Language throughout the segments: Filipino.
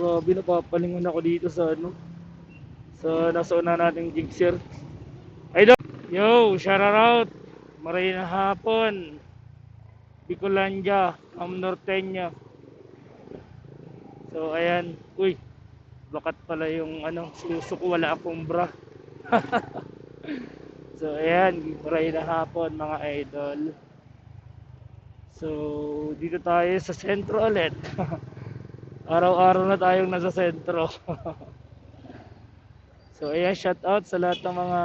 Grabe, napapalingon ako dito sa nasa una nating Jigsaw. Idol! Yo, shout out! Maray na hapon. Bicolandia, Norteña. So, ayan. Uy, bakat pala yung suso ko, wala akong bra. So, ayan. Maray na hapon, mga idol. So, dito tayo sa sentro ulit. Araw-araw na tayong nasa sentro. So, ayan. Shout out sa lahat ng mga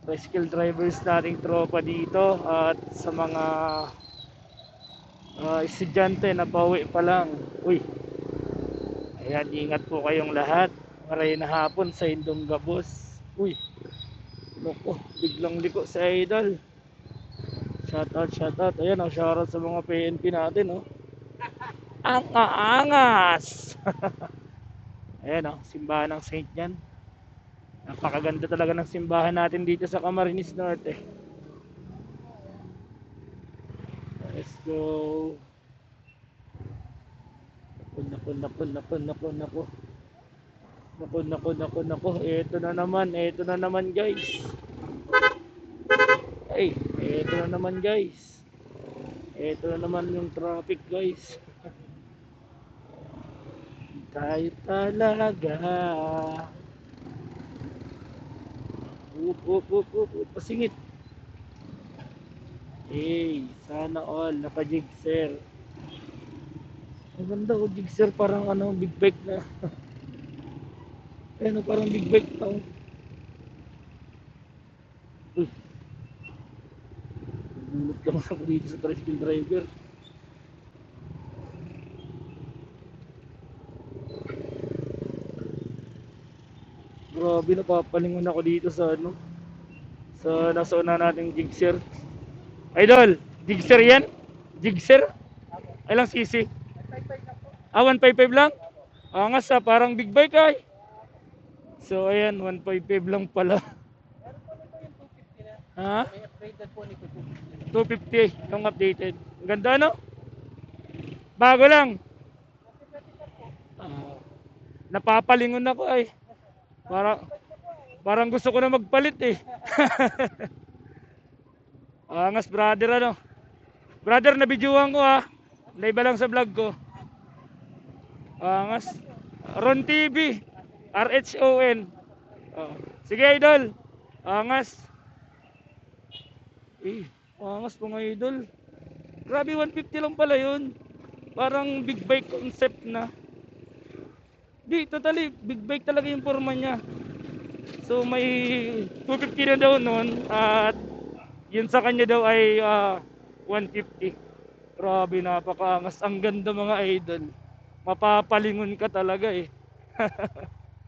tricycle drivers nating tropa dito at sa mga estudyante na pauwi pa lang. Uy, ayan, ingat po kayong lahat. Maray na hapon sa Indong Gabos. Uy, loko, biglang liko si Idol. Shout out. Ayan, shout out sa mga PNP natin, ang aangas. Ayan, simbahan ng Saint John. Napakaganda talaga ng simbahan natin dito sa Camarines Norte. Let's go. Naku. Ito na naman guys. Ay, ito na naman guys. Ito na naman yung traffic guys. Tayo talaga. Pasingit. Sana all naka-Jigsaw. Ang ganda ko Jigsaw, parang big bike na. Parang big bike na. Uy, nagulot lang ako dito sa tricycle driver. Grabe, napapalingon ako dito sa nasa una nating Jigsaw. Idol, Jigsaw yan? Jigsaw? Ilang cc? 155 lang? Angas parang big bike ay. So ayan, 155 lang pala. Ha? 250 yung updated. Ang ganda no? Bago lang. Napapalingon ako ay. Parang gusto ko na magpalit eh. Angas brother Brother, nabidyohan ko naiba lang sa vlog ko. Angas. Ron TV. RHON. Sige idol. Angas. Angas mga idol. Grabe, 150 lang pala yun. Parang big bike concept na. Di, totally, big bike talaga yung forma niya. So may 250 na daw nun. At yun sa kanya daw ay 150. Grabe, napakaangas. Ang ganda mga idol. Mapapalingon ka talaga eh.